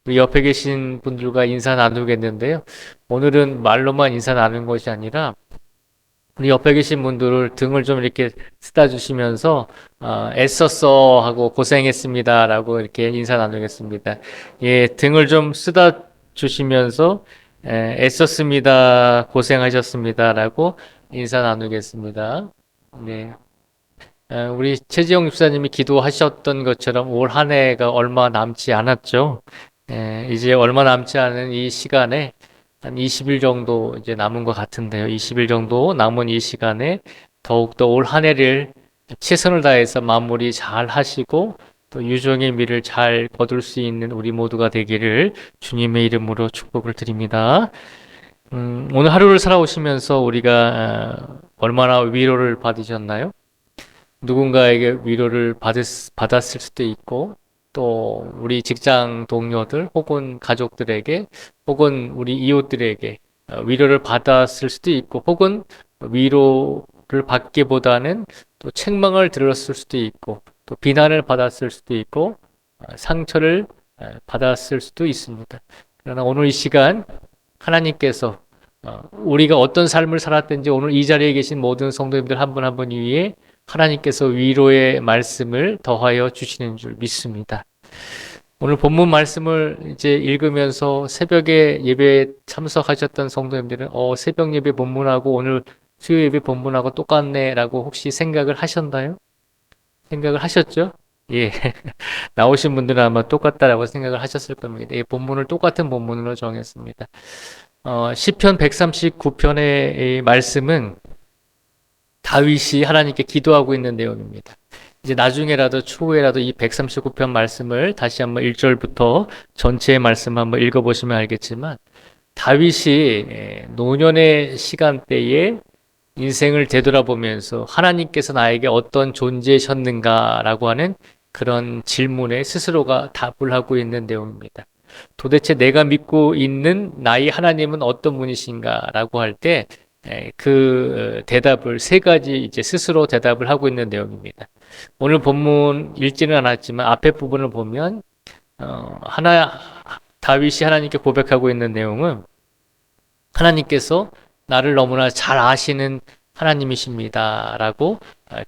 우리 옆에 계신 분들과 인사 나누겠는데요. 오늘은 말로만 인사 나누는 것이 아니라 우리 옆에 계신 분들을 등을 좀 이렇게 쓰다 주시면서 애썼어 하고 고생했습니다라고 이렇게 인사 나누겠습니다. 예, 등을 좀 쓰다 주시면서 애썼습니다, 고생하셨습니다라고 인사 나누겠습니다. 네. 우리 최지영 집사님이 기도하셨던 것처럼 올 한 해가 얼마 남지 않았죠. 이제 얼마 남지 않은 이 시간에 한 20일 정도 이제 남은 것 같은데요. 20일 정도 남은 이 시간에 더욱더 올 한 해를 최선을 다해서 마무리 잘 하시고 또 유종의 미를 잘 거둘 수 있는 우리 모두가 되기를 주님의 이름으로 축복을 드립니다. 오늘 하루를 살아오시면서 우리가 얼마나 위로를 받으셨나요? 누군가에게 위로를 받았을 수도 있고, 또 우리 직장 동료들 혹은 가족들에게 혹은 우리 이웃들에게 위로를 받았을 수도 있고, 혹은 위로를 받기보다는 또 책망을 들었을 수도 있고, 또 비난을 받았을 수도 있고, 상처를 받았을 수도 있습니다. 그러나 오늘 이 시간 하나님께서 우리가 어떤 삶을 살았든지 오늘 이 자리에 계신 모든 성도님들 한 분 한 분 위에 하나님께서 위로의 말씀을 더하여 주시는 줄 믿습니다. 오늘 본문 말씀을 이제 읽으면서 새벽에 예배에 참석하셨던 성도님들은 새벽 예배 본문하고 오늘 수요 예배 본문하고 똑같네라고 혹시 생각을 하셨나요? 생각을 하셨죠? 예. 나오신 분들은 아마 똑같다라고 생각을 하셨을 겁니다. 이 본문을 똑같은 본문으로 정했습니다. 시편 139편의 말씀은 다윗이 하나님께 기도하고 있는 내용입니다. 이제 나중에라도 추후에라도 이 139편 말씀을 다시 한번 1절부터 전체의 말씀 한번 읽어보시면 알겠지만 다윗이 노년의 시간대에 인생을 되돌아보면서 하나님께서 나에게 어떤 존재셨는가라고 하는 그런 질문에 스스로가 답을 하고 있는 내용입니다. 도대체 내가 믿고 있는 나의 하나님은 어떤 분이신가라고 할 때 그 대답을 세 가지 이제 스스로 대답을 하고 있는 내용입니다. 오늘 본문 읽지는 않았지만 앞에 부분을 보면 다윗이 하나님께 고백하고 있는 내용은 하나님께서 나를 너무나 잘 아시는 하나님이십니다라고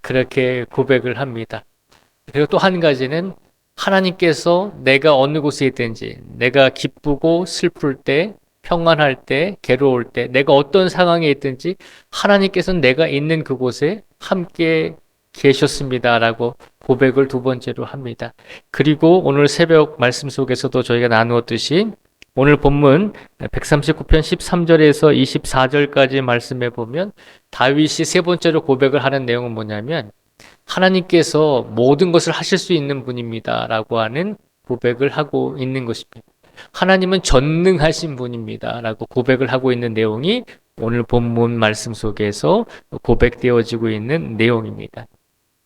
그렇게 고백을 합니다. 그리고 또 한 가지는 하나님께서 내가 어느 곳에 있든지 내가 기쁘고 슬플 때 평안할 때 괴로울 때 내가 어떤 상황에 있든지 하나님께서는 내가 있는 그곳에 함께 계셨습니다라고 고백을 두 번째로 합니다. 그리고 오늘 새벽 말씀 속에서도 저희가 나누었듯이 오늘 본문 139편 13절에서 24절까지 말씀해 보면 다윗이 세 번째로 고백을 하는 내용은 뭐냐면 하나님께서 모든 것을 하실 수 있는 분입니다 라고 하는 고백을 하고 있는 것입니다. 하나님은 전능하신 분입니다 라고 고백을 하고 있는 내용이 오늘 본문 말씀 속에서 고백되어지고 있는 내용입니다.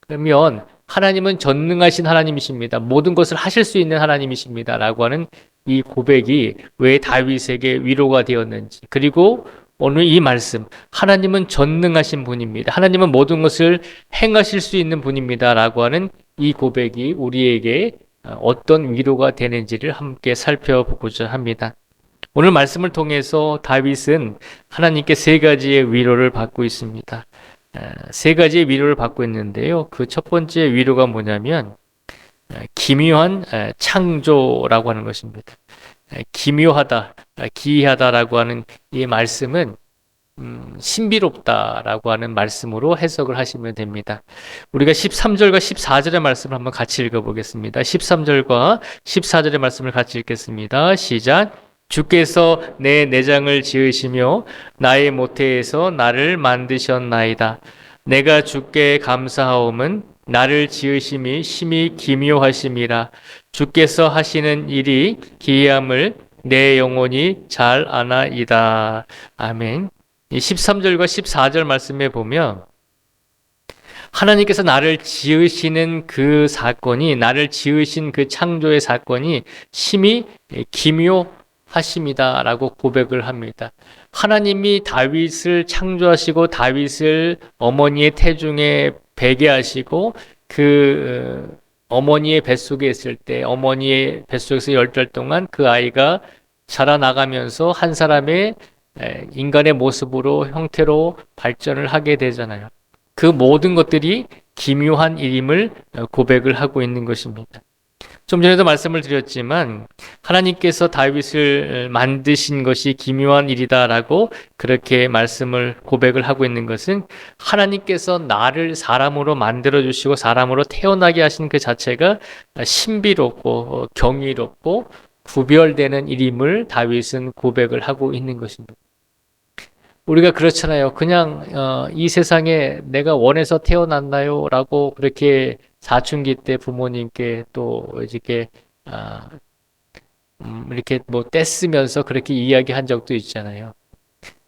그러면 하나님은 전능하신 하나님이십니다. 모든 것을 하실 수 있는 하나님이십니다 라고 하는 이 고백이 왜 다윗에게 위로가 되었는지, 그리고 오늘 이 말씀 하나님은 전능하신 분입니다. 하나님은 모든 것을 행하실 수 있는 분입니다 라고 하는 이 고백이 우리에게 어떤 위로가 되는지를 함께 살펴보고자 합니다. 오늘 말씀을 통해서 다윗은 하나님께 세 가지의 위로를 받고 있습니다. 세 가지의 위로를 받고 있는데요. 그 첫 번째 위로가 뭐냐면 기묘한 창조라고 하는 것입니다. 기묘하다, 기이하다라고 하는 이 말씀은 신비롭다라고 하는 말씀으로 해석을 하시면 됩니다. 우리가 13절과 14절의 말씀을 한번 같이 읽어보겠습니다. 13절과 14절의 말씀을 같이 읽겠습니다. 시작. 주께서 내 내장을 지으시며 나의 모태에서 나를 만드셨나이다. 내가 주께 감사하옴은 나를 지으심이 심히 기묘하심이라. 주께서 하시는 일이 기이함을 내 영혼이 잘 아나이다. 아멘. 13절과 14절 말씀에 보면 하나님께서 나를 지으시는 그 사건이, 나를 지으신 그 창조의 사건이 심히 기묘하십니다 라고 고백을 합니다. 하나님이 다윗을 창조하시고 다윗을 어머니의 태중에 배게 하시고 그 어머니의 뱃속에 있을 때 어머니의 뱃속에서 10달 동안 그 아이가 자라나가면서 한 사람의 인간의 모습으로 형태로 발전을 하게 되잖아요. 그 모든 것들이 기묘한 일임을 고백을 하고 있는 것입니다. 좀 전에도 말씀을 드렸지만 하나님께서 다윗을 만드신 것이 기묘한 일이다라고 그렇게 말씀을 고백을 하고 있는 것은 하나님께서 나를 사람으로 만들어 주시고 사람으로 태어나게 하신 그 자체가 신비롭고 경이롭고 구별되는 일임을 다윗은 고백을 하고 있는 것입니다. 우리가 그렇잖아요. 그냥 이 세상에 내가 원해서 태어났나요? 라고 그렇게 사춘기 때 부모님께 또 이렇게 아, 이렇게 뭐 떼쓰면서 그렇게 이야기한 적도 있잖아요.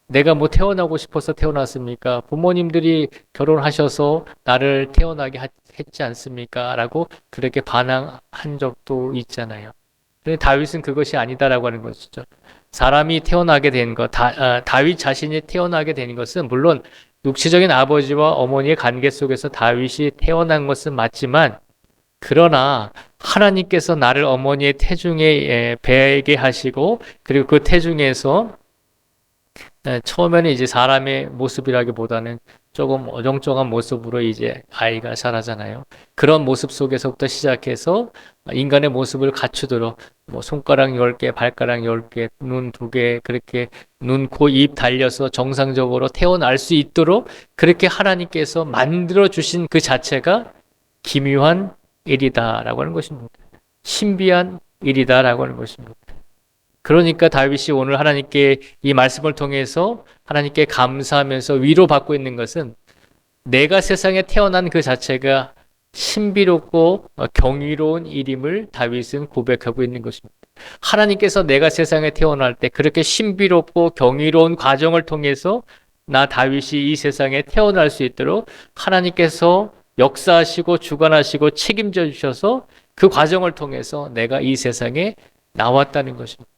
내가 뭐 태어나고 싶어서 태어났습니까? 부모님들이 결혼하셔서 나를 태어나게 했지 않습니까? 라고 그렇게 반항한 적도 있잖아요. 근데 다윗은 그것이 아니다라고 하는 것이죠. 사람이 태어나게 된 것, 다윗 자신이 태어나게 된 것은 물론 육체적인 아버지와 어머니의 관계 속에서 다윗이 태어난 것은 맞지만 그러나 하나님께서 나를 어머니의 태중에 배게 하시고 그리고 그 태중에서 처음에는 이제 사람의 모습이라기보다는 조금 어정쩡한 모습으로 이제 아이가 자라잖아요. 그런 모습 속에서부터 시작해서 인간의 모습을 갖추도록 뭐 손가락 10개, 발가락 10개, 눈 2개, 그렇게 눈, 코, 입 달려서 정상적으로 태어날 수 있도록 그렇게 하나님께서 만들어 주신 그 자체가 기묘한 일이다라고 하는 것입니다. 신비한 일이다라고 하는 것입니다. 그러니까 다윗이 오늘 하나님께 이 말씀을 통해서 하나님께 감사하면서 위로받고 있는 것은 내가 세상에 태어난 그 자체가 신비롭고 경이로운 일임을 다윗은 고백하고 있는 것입니다. 하나님께서 내가 세상에 태어날 때 그렇게 신비롭고 경이로운 과정을 통해서 나 다윗이 이 세상에 태어날 수 있도록 하나님께서 역사하시고 주관하시고 책임져 주셔서 그 과정을 통해서 내가 이 세상에 나왔다는 것입니다.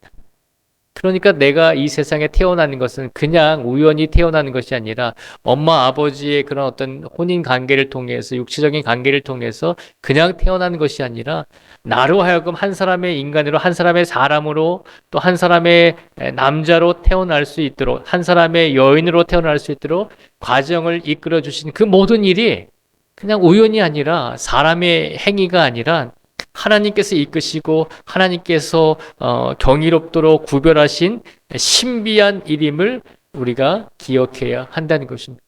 그러니까 내가 이 세상에 태어나는 것은 그냥 우연히 태어나는 것이 아니라 엄마 아버지의 그런 어떤 혼인 관계를 통해서 육체적인 관계를 통해서 그냥 태어나는 것이 아니라 나로 하여금 한 사람의 인간으로 한 사람의 사람으로 또 한 사람의 남자로 태어날 수 있도록 한 사람의 여인으로 태어날 수 있도록 과정을 이끌어 주신 그 모든 일이 그냥 우연이 아니라 사람의 행위가 아니라 하나님께서 이끄시고 하나님께서 경이롭도록 구별하신 신비한 일임을 우리가 기억해야 한다는 것입니다.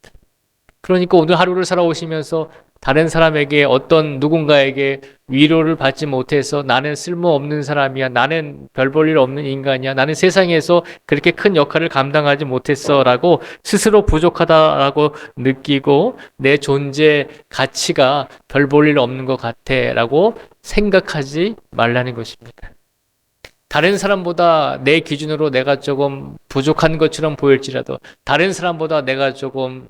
그러니까 오늘 하루를 살아오시면서 다른 사람에게 어떤 누군가에게 위로를 받지 못해서 나는 쓸모없는 사람이야, 나는 별 볼 일 없는 인간이야, 나는 세상에서 그렇게 큰 역할을 감당하지 못했어 라고 스스로 부족하다라고 느끼고 내 존재 가치가 별 볼 일 없는 것 같아 라고 생각하지 말라는 것입니다. 다른 사람보다 내 기준으로 내가 조금 부족한 것처럼 보일지라도 다른 사람보다 내가 조금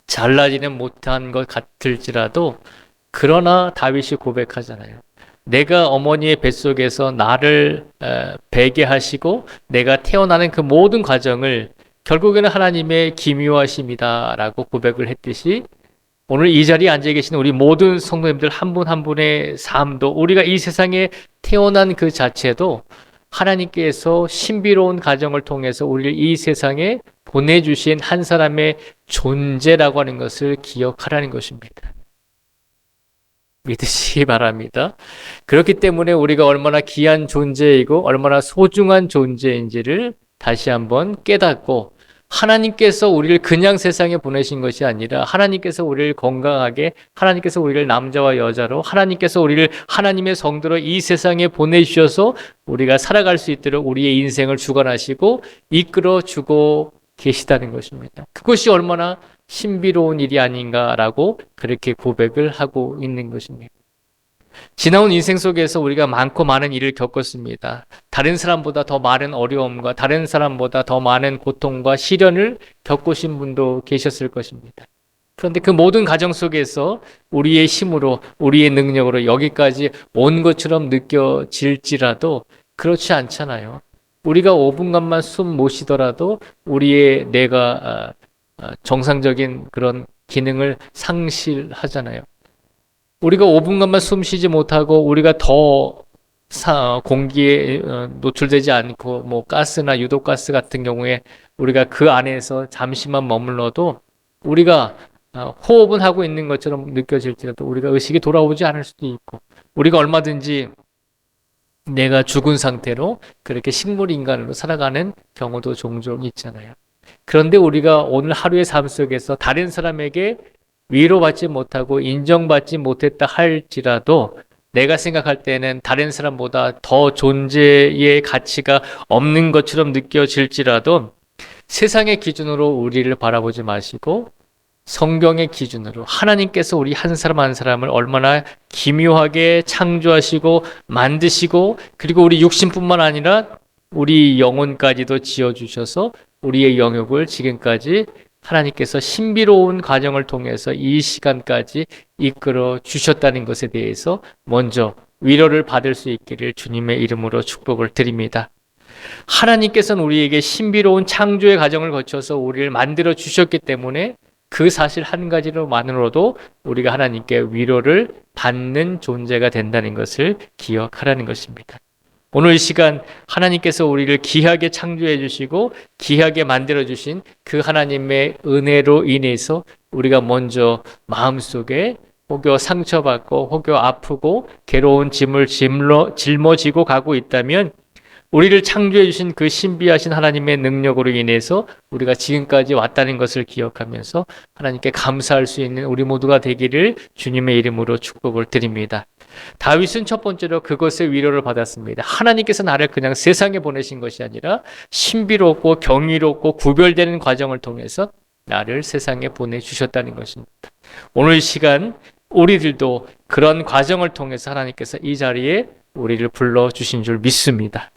잘나지는 못한 것 같을지라도 그러나 다윗이 고백하잖아요. 내가 어머니의 뱃속에서 나를 배게 하시고 내가 태어나는 그 모든 과정을 결국에는 하나님의 기묘하심이다라고 고백을 했듯이 오늘 이 자리에 앉아 계신 우리 모든 성도님들 한 분 한 분의 삶도 우리가 이 세상에 태어난 그 자체도 하나님께서 신비로운 가정을 통해서 우리를 이 세상에 보내주신 한 사람의 존재라고 하는 것을 기억하라는 것입니다. 믿으시기 바랍니다. 그렇기 때문에 우리가 얼마나 귀한 존재이고 얼마나 소중한 존재인지를 다시 한번 깨닫고 하나님께서 우리를 그냥 세상에 보내신 것이 아니라 하나님께서 우리를 건강하게 하나님께서 우리를 남자와 여자로 하나님께서 우리를 하나님의 성도로 이 세상에 보내주셔서 우리가 살아갈 수 있도록 우리의 인생을 주관하시고 이끌어주고 계시다는 것입니다. 그것이 얼마나 신비로운 일이 아닌가라고 그렇게 고백을 하고 있는 것입니다. 지나온 인생 속에서 우리가 많고 많은 일을 겪었습니다. 다른 사람보다 더 많은 어려움과 다른 사람보다 더 많은 고통과 시련을 겪으신 분도 계셨을 것입니다. 그런데 그 모든 과정 속에서 우리의 힘으로 우리의 능력으로 여기까지 온 것처럼 느껴질지라도 그렇지 않잖아요. 우리가 5분간만 숨 못 쉬더라도 우리의 뇌가 정상적인 그런 기능을 상실하잖아요. 우리가 5분간만 숨 쉬지 못하고 우리가 더 공기에 노출되지 않고 뭐 가스나 유독가스 같은 경우에 우리가 그 안에서 잠시만 머물러도 우리가 호흡은 하고 있는 것처럼 느껴질지라도 우리가 의식이 돌아오지 않을 수도 있고 우리가 얼마든지 내가 죽은 상태로 그렇게 식물 인간으로 살아가는 경우도 종종 있잖아요. 그런데 우리가 오늘 하루의 삶 속에서 다른 사람에게 위로받지 못하고 인정받지 못했다 할지라도 내가 생각할 때는 다른 사람보다 더 존재의 가치가 없는 것처럼 느껴질지라도 세상의 기준으로 우리를 바라보지 마시고 성경의 기준으로 하나님께서 우리 한 사람 한 사람을 얼마나 기묘하게 창조하시고 만드시고 그리고 우리 육신뿐만 아니라 우리 영혼까지도 지어주셔서 우리의 영역을 지금까지 하나님께서 신비로운 과정을 통해서 이 시간까지 이끌어 주셨다는 것에 대해서 먼저 위로를 받을 수 있기를 주님의 이름으로 축복을 드립니다. 하나님께서는 우리에게 신비로운 창조의 과정을 거쳐서 우리를 만들어 주셨기 때문에 그 사실 한 가지로만으로도 우리가 하나님께 위로를 받는 존재가 된다는 것을 기억하라는 것입니다. 오늘 이 시간 하나님께서 우리를 귀하게 창조해 주시고 귀하게 만들어 주신 그 하나님의 은혜로 인해서 우리가 먼저 마음속에 혹여 상처받고 혹여 아프고 괴로운 짐을 짊어지고 가고 있다면 우리를 창조해 주신 그 신비하신 하나님의 능력으로 인해서 우리가 지금까지 왔다는 것을 기억하면서 하나님께 감사할 수 있는 우리 모두가 되기를 주님의 이름으로 축복을 드립니다. 다윗은 첫 번째로 그것의 위로를 받았습니다. 하나님께서 나를 그냥 세상에 보내신 것이 아니라 신비롭고 경이롭고 구별되는 과정을 통해서 나를 세상에 보내주셨다는 것입니다. 오늘 이 시간 우리들도 그런 과정을 통해서 하나님께서 이 자리에 우리를 불러주신 줄 믿습니다.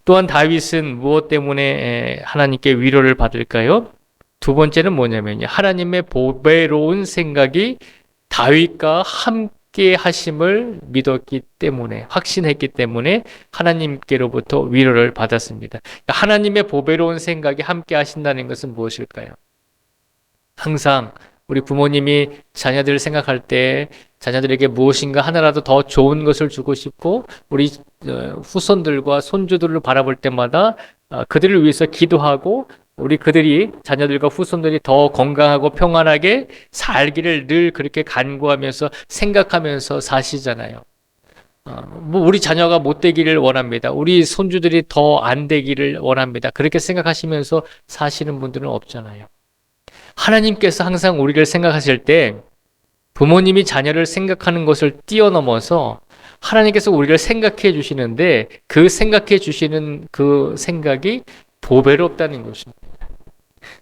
또한 다윗은 무엇 때문에 하나님께 위로를 받을까요? 두 번째는 뭐냐면요. 하나님의 보배로운 생각이 다윗과 함께 하심을 믿었기 때문에 확신했기 때문에 하나님께로부터 위로를 받았습니다. 하나님의 보배로운 생각이 함께 하신다는 것은 무엇일까요? 항상 우리 부모님이 자녀들을 생각할 때 자녀들에게 무엇인가 하나라도 더 좋은 것을 주고 싶고 우리 후손들과 손주들을 바라볼 때마다 그들을 위해서 기도하고 우리 그들이 자녀들과 후손들이 더 건강하고 평안하게 살기를 늘 그렇게 간구하면서 생각하면서 사시잖아요. 뭐 우리 자녀가 못 되기를 원합니다. 우리 손주들이 더 안 되기를 원합니다. 그렇게 생각하시면서 사시는 분들은 없잖아요. 하나님께서 항상 우리를 생각하실 때 부모님이 자녀를 생각하는 것을 뛰어넘어서 하나님께서 우리를 생각해 주시는데 그 생각해 주시는 그 생각이 보배롭다는 것입니다.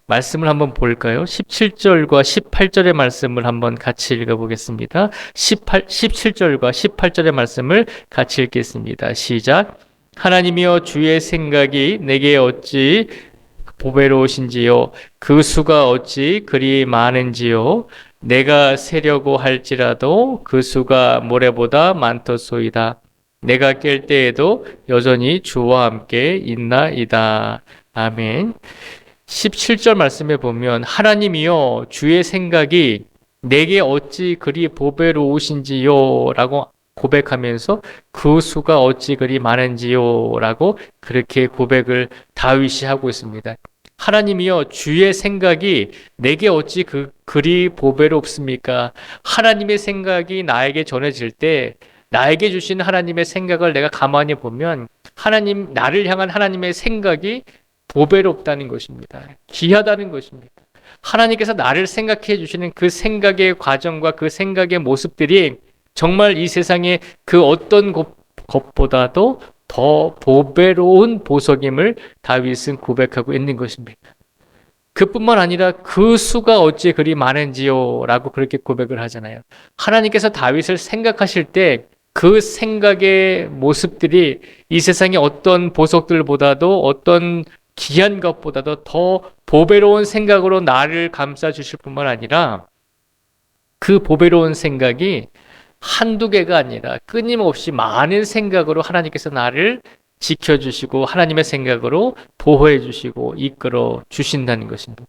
말씀을 한번 볼까요? 17절과 18절의 말씀을 한번 같이 읽어보겠습니다. 17절과 18절의 말씀을 같이 읽겠습니다. 시작. 하나님이여 주의 생각이 내게 어찌 보배로우신지요 그 수가 어찌 그리 많은지요 내가 세려고 할지라도 그 수가 모래보다 많더소이다. 내가 깰 때에도 여전히 주와 함께 있나이다. 아멘. 17절 말씀에 보면 하나님이여 주의 생각이 내게 어찌 그리 보배로우신지요 라고 고백하면서 그 수가 어찌 그리 많은지요 라고 그렇게 고백을 다윗이 하고 있습니다. 하나님이여 주의 생각이 내게 어찌 그리 보배롭습니까? 하나님의 생각이 나에게 전해질 때 나에게 주신 하나님의 생각을 내가 가만히 보면 하나님 나를 향한 하나님의 생각이 보배롭다는 것입니다. 귀하다는 것입니다. 하나님께서 나를 생각해 주시는 그 생각의 과정과 그 생각의 모습들이 정말 이 세상의 그 어떤 것보다도 더 보배로운 보석임을 다윗은 고백하고 있는 것입니다. 그뿐만 아니라 그 수가 어찌 그리 많은지요 라고 그렇게 고백을 하잖아요. 하나님께서 다윗을 생각하실 때 그 생각의 모습들이 이 세상의 어떤 보석들보다도 어떤 귀한 것보다도 더 보배로운 생각으로 나를 감싸 주실 뿐만 아니라 그 보배로운 생각이 한두 개가 아니라 끊임없이 많은 생각으로 하나님께서 나를 지켜주시고 하나님의 생각으로 보호해 주시고 이끌어 주신다는 것입니다.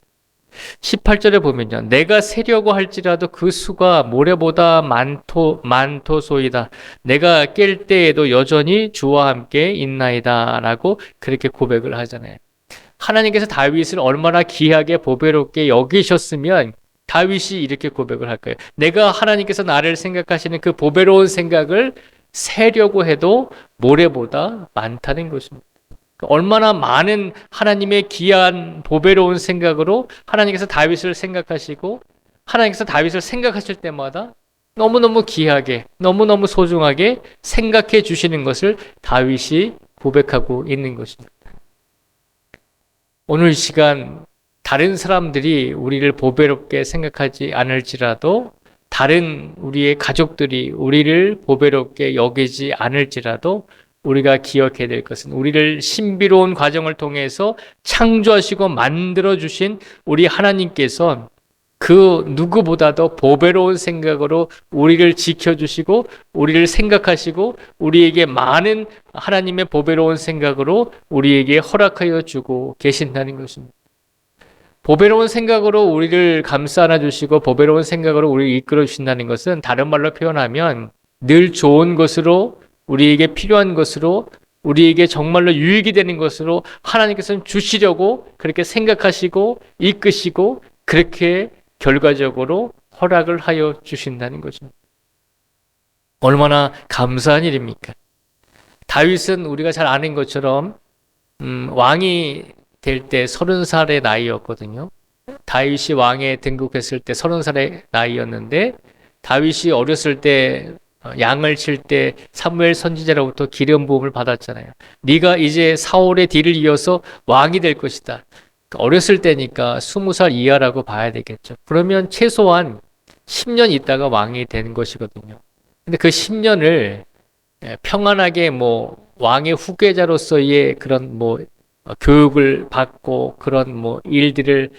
18절에 보면요. 내가 세려고 할지라도 그 수가 모래보다 많도소이다. 내가 깰 때에도 여전히 주와 함께 있나이다. 라고 그렇게 고백을 하잖아요. 하나님께서 다윗을 얼마나 귀하게 보배롭게 여기셨으면 다윗이 이렇게 고백을 할 거예요. 내가 하나님께서 나를 생각하시는 그 보배로운 생각을 세려고 해도 모래보다 많다는 것입니다. 얼마나 많은 하나님의 귀한 보배로운 생각으로 하나님께서 다윗을 생각하시고 하나님께서 다윗을 생각하실 때마다 너무너무 귀하게 너무너무 소중하게 생각해 주시는 것을 다윗이 고백하고 있는 것입니다. 오늘 시간 다른 사람들이 우리를 보배롭게 생각하지 않을지라도 다른 우리의 가족들이 우리를 보배롭게 여기지 않을지라도 우리가 기억해야 될 것은 우리를 신비로운 과정을 통해서 창조하시고 만들어주신 우리 하나님께서 그 누구보다도 보배로운 생각으로 우리를 지켜주시고 우리를 생각하시고 우리에게 많은 하나님의 보배로운 생각으로 우리에게 허락하여 주고 계신다는 것입니다. 보배로운 생각으로 우리를 감싸 안아주시고 보배로운 생각으로 우리를 이끌어 주신다는 것은 다른 말로 표현하면 늘 좋은 것으로 우리에게 필요한 것으로 우리에게 정말로 유익이 되는 것으로 하나님께서는 주시려고 그렇게 생각하시고 이끄시고 그렇게 결과적으로 허락을 하여 주신다는 것입니다. 얼마나 감사한 일입니까? 다윗은 우리가 잘 아는 것처럼 왕이 될 때 30살의 나이였거든요. 다윗이 왕에 등극했을 때 30살의 나이였는데 다윗이 어렸을 때 양을 칠 때 사무엘 선지자로부터 기름 부음을 받았잖아요. 네가 이제 사울의 뒤를 이어서 왕이 될 것이다. 어렸을 때니까 20살 이하라고 봐야 되겠죠. 그러면 최소한 10년 있다가 왕이 되는 것이거든요. 근데 그 10년을 평안하게 왕의 후계자로서의 그런 교육을 받고 그런 일들을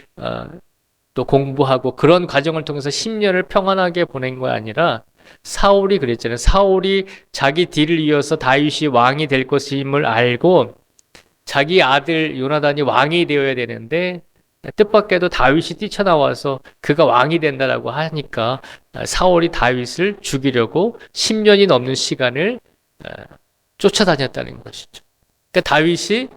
또 공부하고 그런 과정을 통해서 10년을 평안하게 보낸 거 아니라 사울이 그랬잖아요. 사울이 자기 뒤를 이어서 다윗이 왕이 될 것임을 알고 자기 아들 요나단이 왕이 되어야 되는데 뜻밖에도 다윗이 뛰쳐나와서 그가 왕이 된다라고 하니까 사울이 다윗을 죽이려고 10년이 넘는 시간을 쫓아다녔다는 것이죠. 그러니까 다윗이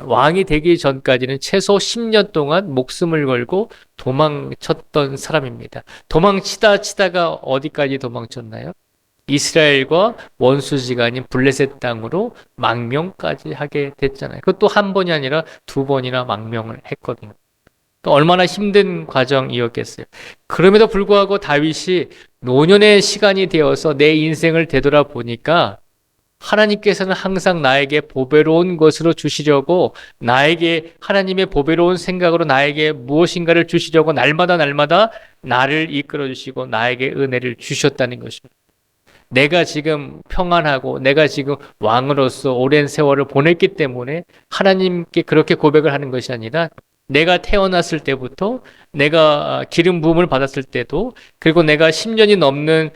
왕이 되기 전까지는 최소 10년 동안 목숨을 걸고 도망쳤던 사람입니다. 도망치다가 어디까지 도망쳤나요? 이스라엘과 원수지간인 블레셋 땅으로 망명까지 하게 됐잖아요. 그것도 한 번이 아니라 2번이나 망명을 했거든요. 또 얼마나 힘든 과정이었겠어요. 그럼에도 불구하고 다윗이 노년의 시간이 되어서 내 인생을 되돌아보니까 하나님께서는 항상 나에게 보배로운 것으로 주시려고 나에게 하나님의 보배로운 생각으로 나에게 무엇인가를 주시려고 날마다 나를 이끌어 주시고 나에게 은혜를 주셨다는 것입니다. 내가 지금 평안하고 내가 지금 왕으로서 오랜 세월을 보냈기 때문에 하나님께 그렇게 고백을 하는 것이 아니라 내가 태어났을 때부터 내가 기름 부음을 받았을 때도 그리고 내가 10년이 넘는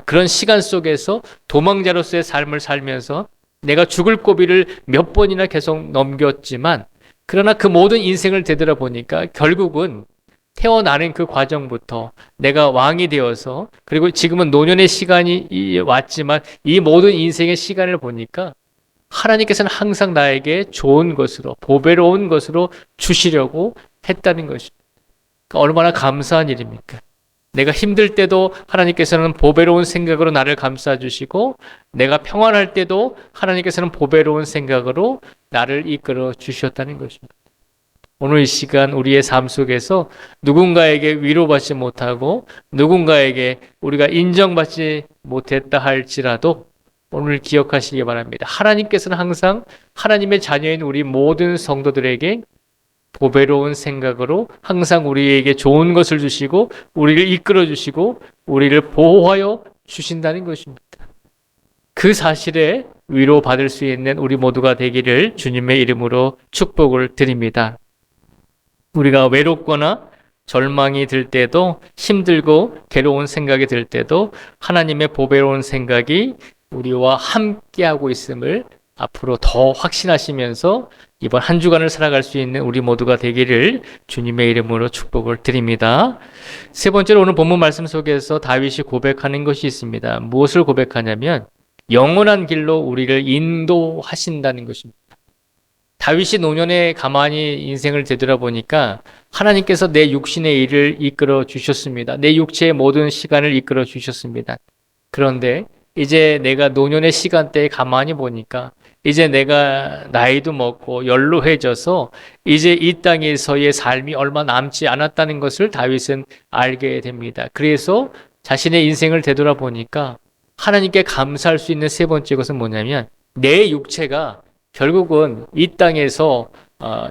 그런 시간 속에서 도망자로서의 삶을 살면서 내가 죽을 고비를 몇 번이나 계속 넘겼지만 그러나 그 모든 인생을 되돌아보니까 결국은 태어나는 그 과정부터 내가 왕이 되어서 그리고 지금은 노년의 시간이 왔지만 이 모든 인생의 시간을 보니까 하나님께서는 항상 나에게 좋은 것으로 보배로운 것으로 주시려고 했다는 것입니다. 그러니까 얼마나 감사한 일입니까? 내가 힘들 때도 하나님께서는 보배로운 생각으로 나를 감싸주시고 내가 평안할 때도 하나님께서는 보배로운 생각으로 나를 이끌어 주셨다는 것입니다. 오늘 이 시간 우리의 삶 속에서 누군가에게 위로받지 못하고 누군가에게 우리가 인정받지 못했다 할지라도 오늘 기억하시기 바랍니다. 하나님께서는 항상 하나님의 자녀인 우리 모든 성도들에게 보배로운 생각으로 항상 우리에게 좋은 것을 주시고 우리를 이끌어 주시고 우리를 보호하여 주신다는 것입니다. 그 사실에 위로받을 수 있는 우리 모두가 되기를 주님의 이름으로 축복을 드립니다. 우리가 외롭거나 절망이 들 때도 힘들고 괴로운 생각이 들 때도 하나님의 보배로운 생각이 우리와 함께하고 있음을 앞으로 더 확신하시면서 이번 한 주간을 살아갈 수 있는 우리 모두가 되기를 주님의 이름으로 축복을 드립니다. 세 번째로 오늘 본문 말씀 속에서 다윗이 고백하는 것이 있습니다. 무엇을 고백하냐면 영원한 길로 우리를 인도하신다는 것입니다. 다윗이 노년에 가만히 인생을 되돌아보니까 하나님께서 내 육신의 일을 이끌어 주셨습니다. 내 육체의 모든 시간을 이끌어 주셨습니다. 그런데 이제 내가 노년의 시간대에 가만히 보니까 이제 내가 나이도 먹고 연로해져서 이제 이 땅에서의 삶이 얼마 남지 않았다는 것을 다윗은 알게 됩니다. 그래서 자신의 인생을 되돌아보니까 하나님께 감사할 수 있는 세 번째 것은 뭐냐면 내 육체가 결국은 이 땅에서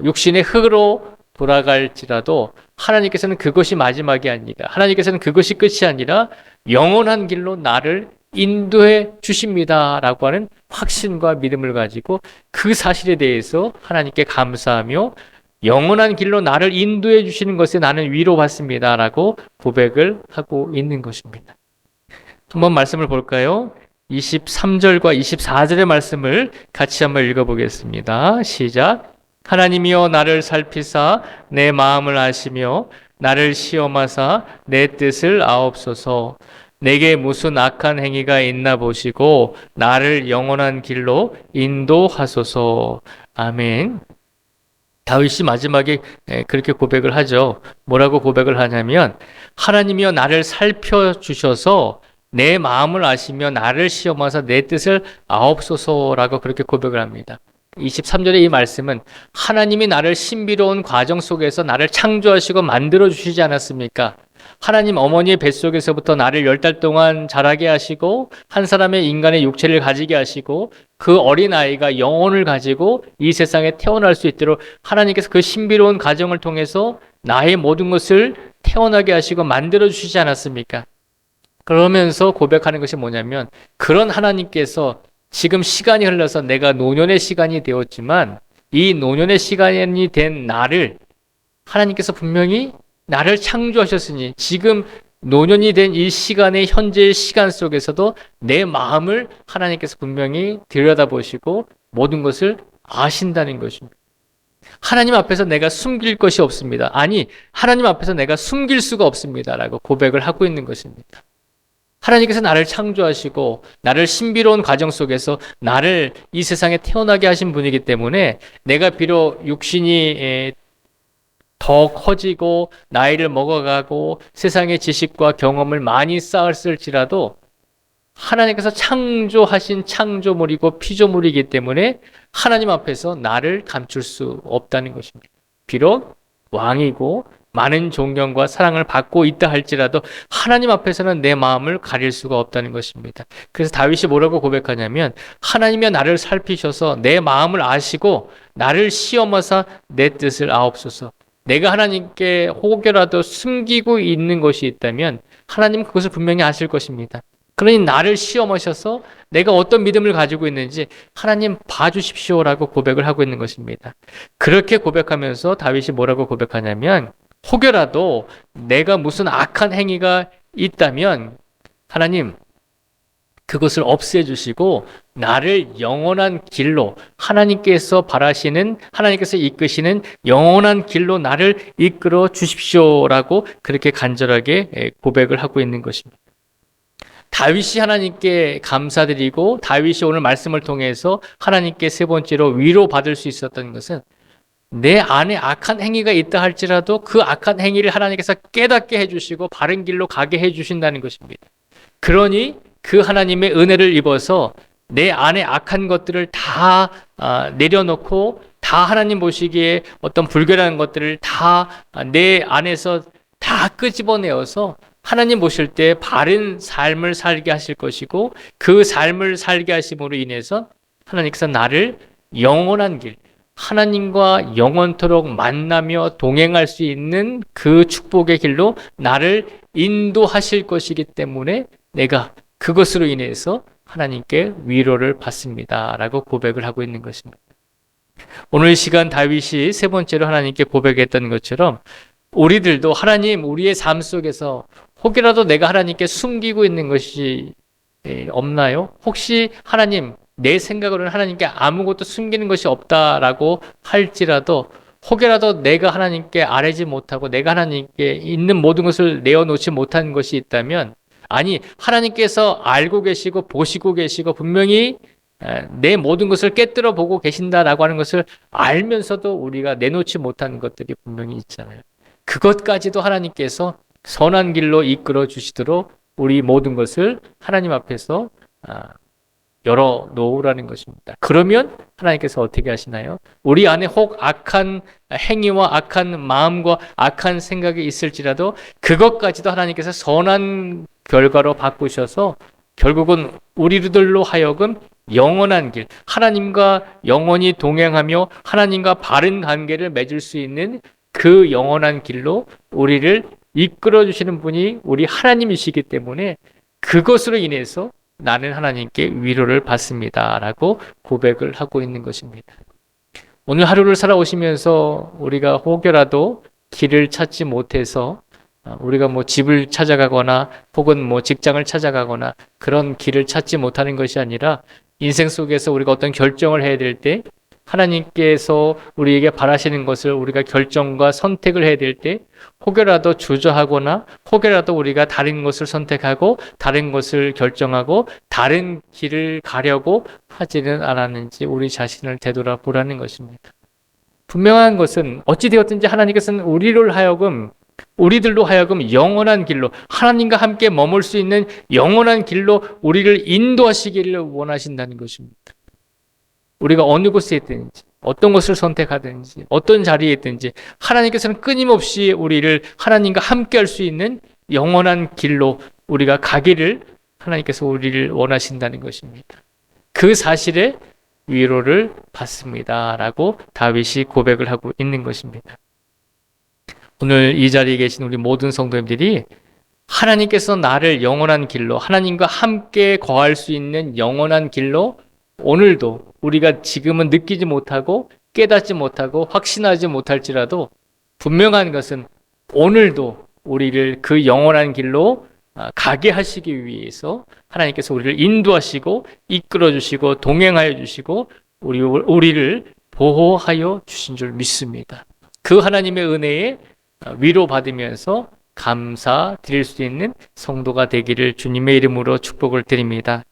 육신의 흙으로 돌아갈지라도 하나님께서는 그것이 마지막이 아니라 하나님께서는 그것이 끝이 아니라 영원한 길로 나를 인도해 주십니다 라고 하는 확신과 믿음을 가지고 그 사실에 대해서 하나님께 감사하며 영원한 길로 나를 인도해 주시는 것에 나는 위로받습니다 라고 고백을 하고 있는 것입니다. 한번 말씀을 볼까요? 23절과 24절의 말씀을 같이 한번 읽어보겠습니다. 시작. 하나님이여 나를 살피사 내 마음을 아시며 나를 시험하사 내 뜻을 아옵소서. 내게 무슨 악한 행위가 있나 보시고 나를 영원한 길로 인도하소서. 아멘. 다윗이 마지막에 그렇게 고백을 하죠. 뭐라고 고백을 하냐면 하나님이여 나를 살펴주셔서 내 마음을 아시며 나를 시험하사 내 뜻을 아옵소서라고 그렇게 고백을 합니다. 23절의 이 말씀은 하나님이 나를 신비로운 과정 속에서 나를 창조하시고 만들어 주시지 않았습니까? 하나님 어머니의 뱃속에서부터 나를 10달 동안 자라게 하시고 한 사람의 인간의 육체를 가지게 하시고 그 어린아이가 영혼을 가지고 이 세상에 태어날 수 있도록 하나님께서 그 신비로운 과정을 통해서 나의 모든 것을 태어나게 하시고 만들어 주시지 않았습니까? 그러면서 고백하는 것이 뭐냐면 그런 하나님께서 지금 시간이 흘러서 내가 노년의 시간이 되었지만 이 노년의 시간이 된 나를 하나님께서 분명히 나를 창조하셨으니 지금 노년이 된 이 시간의 현재의 시간 속에서도 내 마음을 하나님께서 분명히 들여다보시고 모든 것을 아신다는 것입니다. 하나님 앞에서 내가 숨길 것이 없습니다. 아니, 하나님 앞에서 내가 숨길 수가 없습니다. 라고 고백을 하고 있는 것입니다. 하나님께서 나를 창조하시고 나를 신비로운 과정 속에서 나를 이 세상에 태어나게 하신 분이기 때문에 내가 비록 육신이 더 커지고 나이를 먹어가고 세상의 지식과 경험을 많이 쌓았을지라도 하나님께서 창조하신 창조물이고 피조물이기 때문에 하나님 앞에서 나를 감출 수 없다는 것입니다. 비록 왕이고 많은 존경과 사랑을 받고 있다 할지라도 하나님 앞에서는 내 마음을 가릴 수가 없다는 것입니다. 그래서 다윗이 뭐라고 고백하냐면 하나님이 나를 살피셔서 내 마음을 아시고 나를 시험하사 내 뜻을 아옵소서. 내가 하나님께 혹여라도 숨기고 있는 것이 있다면 하나님은 그것을 분명히 아실 것입니다. 그러니 나를 시험하셔서 내가 어떤 믿음을 가지고 있는지 하나님 봐주십시오라고 고백을 하고 있는 것입니다. 그렇게 고백하면서 다윗이 뭐라고 고백하냐면 혹여라도 내가 무슨 악한 행위가 있다면 하나님 그것을 없애주시고 나를 영원한 길로 하나님께서 바라시는 하나님께서 이끄시는 영원한 길로 나를 이끌어 주십시오라고 그렇게 간절하게 고백을 하고 있는 것입니다. 다윗이 하나님께 감사드리고 다윗이 오늘 말씀을 통해서 하나님께 세 번째로 위로받을 수 있었던 것은 내 안에 악한 행위가 있다 할지라도 그 악한 행위를 하나님께서 깨닫게 해주시고 바른 길로 가게 해주신다는 것입니다. 그러니 그 하나님의 은혜를 입어서 내 안에 악한 것들을 다 내려놓고 다 하나님 보시기에 어떤 불결한 것들을 다 내 안에서 다 끄집어내어서 하나님 보실 때 바른 삶을 살게 하실 것이고 그 삶을 살게 하심으로 인해서 하나님께서 나를 영원한 길 하나님과 영원토록 만나며 동행할 수 있는 그 축복의 길로 나를 인도하실 것이기 때문에 내가 그것으로 인해서 하나님께 위로를 받습니다 라고 고백을 하고 있는 것입니다. 오늘 시간 다윗이 세 번째로 하나님께 고백했던 것처럼 우리들도 하나님 우리의 삶 속에서 혹이라도 내가 하나님께 숨기고 있는 것이 없나요? 혹시 하나님 내 생각으로는 하나님께 아무것도 숨기는 것이 없다라고 할지라도 혹여라도 내가 하나님께 아뢰지 못하고 내가 하나님께 있는 모든 것을 내어놓지 못한 것이 있다면, 아니 하나님께서 알고 계시고 보시고 계시고 분명히 내 모든 것을 깨뜨려 보고 계신다라고 하는 것을 알면서도 우리가 내놓지 못한 것들이 분명히 있잖아요. 그것까지도 하나님께서 선한 길로 이끌어 주시도록 우리 모든 것을 하나님 앞에서 열어 놓으라는 것입니다. 그러면 하나님께서 어떻게 하시나요? 우리 안에 혹 악한 행위와 악한 마음과 악한 생각이 있을지라도 그것까지도 하나님께서 선한 결과로 바꾸셔서 결국은 우리들로 하여금 영원한 길, 하나님과 영원히 동행하며 하나님과 바른 관계를 맺을 수 있는 그 영원한 길로 우리를 이끌어 주시는 분이 우리 하나님이시기 때문에 그것으로 인해서 나는 하나님께 위로를 받습니다 라고 고백을 하고 있는 것입니다. 오늘 하루를 살아오시면서 우리가 혹여라도 길을 찾지 못해서 우리가 집을 찾아가거나 혹은 직장을 찾아가거나 그런 길을 찾지 못하는 것이 아니라 인생 속에서 우리가 어떤 결정을 해야 될 때 하나님께서 우리에게 바라시는 것을 우리가 결정과 선택을 해야 될 때 혹여라도 주저하거나 혹여라도 우리가 다른 것을 선택하고 다른 것을 결정하고 다른 길을 가려고 하지는 않았는지 우리 자신을 되돌아보라는 것입니다. 분명한 것은 어찌되었든지 하나님께서는 우리들로 하여금 영원한 길로 하나님과 함께 머물 수 있는 영원한 길로 우리를 인도하시기를 원하신다는 것입니다. 우리가 어느 곳에 있든지 어떤 것을 선택하든지 어떤 자리에 있든지 하나님께서는 끊임없이 우리를 하나님과 함께 할 수 있는 영원한 길로 우리가 가기를 하나님께서 우리를 원하신다는 것입니다. 그 사실에 위로를 받습니다 라고 다윗이 고백을 하고 있는 것입니다. 오늘 이 자리에 계신 우리 모든 성도님들이 하나님께서 나를 영원한 길로 하나님과 함께 거할 수 있는 영원한 길로 오늘도 우리가 지금은 느끼지 못하고 깨닫지 못하고 확신하지 못할지라도 분명한 것은 오늘도 우리를 그 영원한 길로 가게 하시기 위해서 하나님께서 우리를 인도하시고 이끌어 주시고 동행하여 주시고 우리를 보호하여 주신 줄 믿습니다. 그 하나님의 은혜에 위로받으면서 감사드릴 수 있는 성도가 되기를 주님의 이름으로 축복을 드립니다.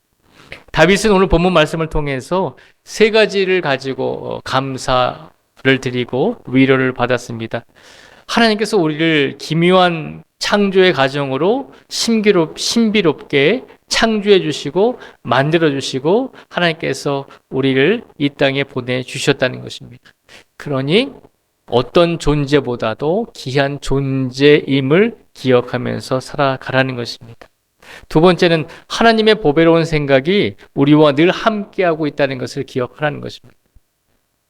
다윗은 오늘 본문 말씀을 통해서 세 가지를 가지고 감사를 드리고 위로를 받았습니다. 하나님께서 우리를 기묘한 창조의 과정으로 신비롭게 창조해 주시고 만들어 주시고 하나님께서 우리를 이 땅에 보내주셨다는 것입니다. 그러니 어떤 존재보다도 귀한 존재임을 기억하면서 살아가라는 것입니다. 두 번째는 하나님의 보배로운 생각이 우리와 늘 함께하고 있다는 것을 기억하라는 것입니다.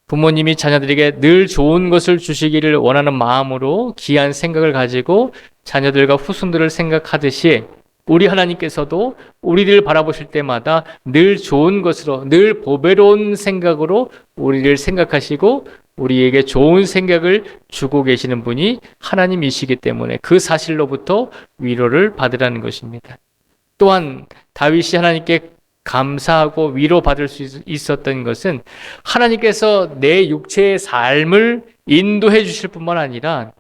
부모님이 자녀들에게 늘 좋은 것을 주시기를 원하는 마음으로 귀한 생각을 가지고 자녀들과 후손들을 생각하듯이 우리 하나님께서도 우리를 바라보실 때마다 늘 좋은 것으로 늘 보배로운 생각으로 우리를 생각하시고 우리에게 좋은 생각을 주고 계시는 분이 하나님이시기 때문에 그 사실로부터 위로를 받으라는 것입니다. 또한 다윗이 하나님께 감사하고 위로받을 수 있었던 것은 하나님께서 내 육체의 삶을 인도해 주실 뿐만 아니라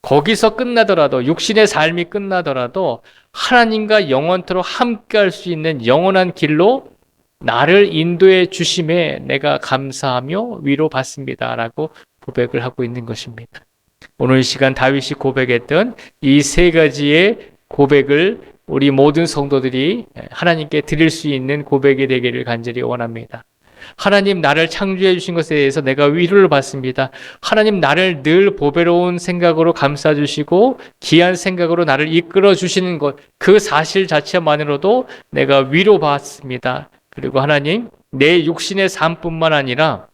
거기서 끝나더라도 육신의 삶이 끝나더라도 하나님과 영원토록 함께 할 수 있는 영원한 길로 나를 인도해 주심에 내가 감사하며 위로받습니다 라고 고백을 하고 있는 것입니다. 오늘 이 시간 다윗이 고백했던 이 세 가지의 고백을 우리 모든 성도들이 하나님께 드릴 수 있는 고백이 되기를 간절히 원합니다. 하나님 나를 창조해 주신 것에 대해서 내가 위로를 받습니다. 하나님 나를 늘 보배로운 생각으로 감싸 주시고 귀한 생각으로 나를 이끌어 주시는 것, 그 사실 자체만으로도 내가 위로받습니다. 그리고 하나님 내 육신의 삶뿐만 아니라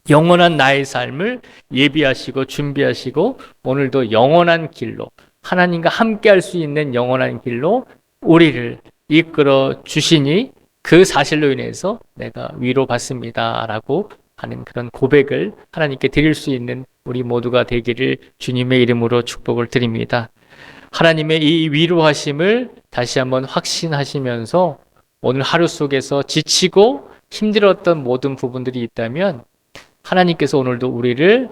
영원한 나의 삶을 예비하시고 준비하시고 오늘도 영원한 길로 하나님과 함께 할 수 있는 영원한 길로 우리를 이끌어 주시니 그 사실로 인해서 내가 위로받습니다 라고 하는 그런 고백을 하나님께 드릴 수 있는 우리 모두가 되기를 주님의 이름으로 축복을 드립니다. 하나님의 이 위로하심을 다시 한번 확신하시면서 오늘 하루 속에서 지치고 힘들었던 모든 부분들이 있다면 하나님께서 오늘도 우리를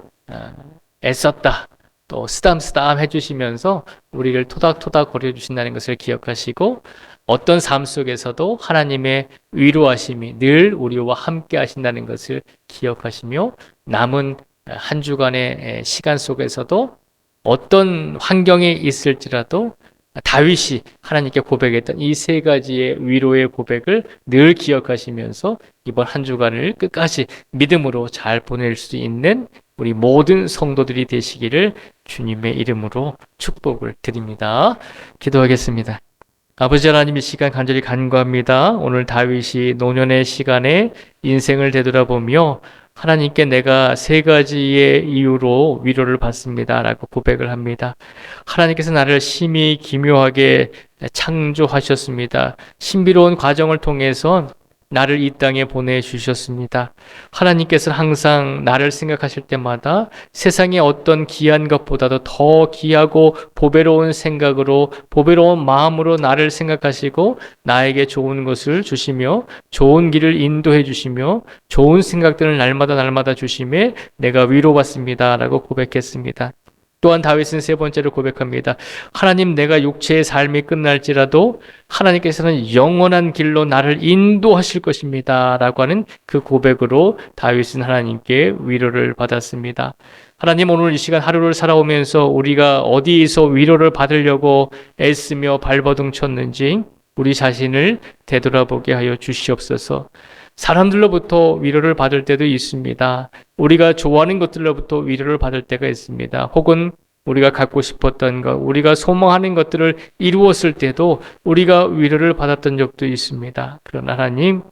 애썼다, 또 쓰담쓰담 해주시면서 우리를 토닥토닥 거려주신다는 것을 기억하시고, 어떤 삶 속에서도 하나님의 위로하심이 늘 우리와 함께 하신다는 것을 기억하시며, 남은 한 주간의 시간 속에서도 어떤 환경에 있을지라도 다윗이 하나님께 고백했던 이 세 가지의 위로의 고백을 늘 기억하시면서 이번 한 주간을 끝까지 믿음으로 잘 보낼 수 있는 우리 모든 성도들이 되시기를 주님의 이름으로 축복을 드립니다. 기도하겠습니다. 아버지 하나님, 이 시간 간절히 간구합니다. 오늘 다윗이 노년의 시간에 인생을 되돌아보며 하나님께 내가 세 가지의 이유로 위로를 받습니다 라고 고백을 합니다. 하나님께서 나를 심히 기묘하게 창조하셨습니다. 신비로운 과정을 통해서 나를 이 땅에 보내주셨습니다. 하나님께서는 항상 나를 생각하실 때마다 세상의 어떤 귀한 것보다도 더 귀하고 보배로운 생각으로, 보배로운 마음으로 나를 생각하시고 나에게 좋은 것을 주시며 좋은 길을 인도해 주시며 좋은 생각들을 날마다 주심에 내가 위로받습니다 라고 고백했습니다. 또한 다윗은 세 번째로 고백합니다. 하나님, 내가 육체의 삶이 끝날지라도 하나님께서는 영원한 길로 나를 인도하실 것입니다 라고 하는 그 고백으로 다윗은 하나님께 위로를 받았습니다. 하나님, 오늘 이 시간 하루를 살아오면서 우리가 어디에서 위로를 받으려고 애쓰며 발버둥 쳤는지 우리 자신을 되돌아보게 하여 주시옵소서. 사람들로부터 위로를 받을 때도 있습니다. 우리가 좋아하는 것들로부터 위로를 받을 때가 있습니다. 혹은 우리가 갖고 싶었던 것, 우리가 소망하는 것들을 이루었을 때도 우리가 위로를 받았던 적도 있습니다. 그러나 하나님,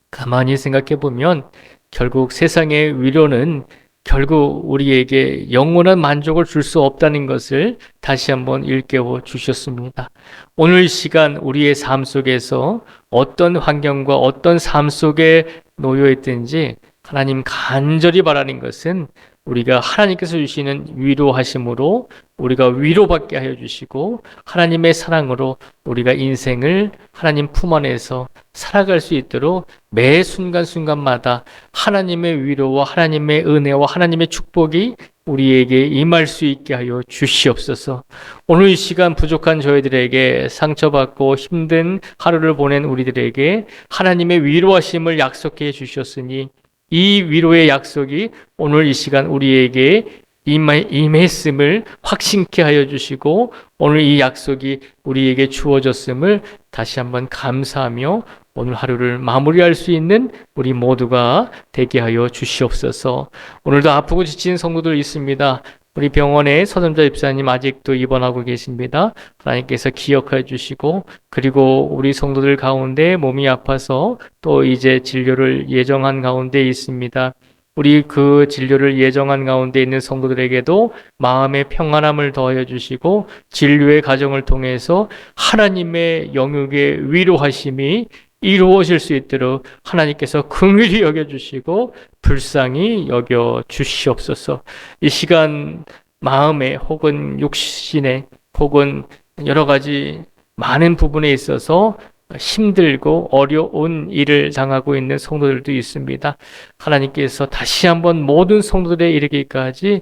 가만히 생각해 보면 결국 세상의 위로는 결국 우리에게 영원한 만족을 줄 수 없다는 것을 다시 한번 일깨워 주셨습니다. 오늘 시간 우리의 삶 속에서 어떤 환경과 어떤 삶 속에 놓여 있든지 하나님 간절히 바라는 것은 우리가 하나님께서 주시는 위로하심으로 우리가 위로받게 하여 주시고 하나님의 사랑으로 우리가 인생을 하나님 품 안에서 살아갈 수 있도록 매 순간순간마다 하나님의 위로와 하나님의 은혜와 하나님의 축복이 우리에게 임할 수 있게 하여 주시옵소서. 오늘 이 시간 부족한 저희들에게, 상처받고 힘든 하루를 보낸 우리들에게 하나님의 위로하심을 약속해 주셨으니 이 위로의 약속이 오늘 이 시간 우리에게 임했음을 확신케 하여 주시고 오늘 이 약속이 우리에게 주어졌음을 다시 한번 감사하며 오늘 하루를 마무리할 수 있는 우리 모두가 되게 하여 주시옵소서. 오늘도 아프고 지친 성도들 있습니다. 우리 병원에 서점자 집사님 아직도 입원하고 계십니다. 하나님께서 기억해 주시고, 그리고 우리 성도들 가운데 몸이 아파서 또 이제 진료를 예정한 가운데 있습니다. 우리 그 진료를 예정한 가운데 있는 성도들에게도 마음의 평안함을 더하여 주시고 진료의 과정을 통해서 하나님의 영육의 위로하심이 이루어질 수 있도록 하나님께서 긍휼히 여겨주시고 불쌍히 여겨주시옵소서. 이 시간 마음에 혹은 육신에 혹은 여러 가지 많은 부분에 있어서 힘들고 어려운 일을 당하고 있는 성도들도 있습니다. 하나님께서 다시 한번 모든 성도들에 이르기까지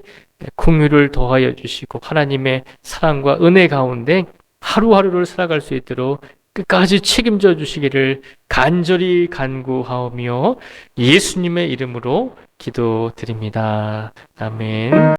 긍휼을 더하여 주시고 하나님의 사랑과 은혜 가운데 하루하루를 살아갈 수 있도록 끝까지 책임져 주시기를 간절히 간구하오며 예수님의 이름으로 기도드립니다. 아멘.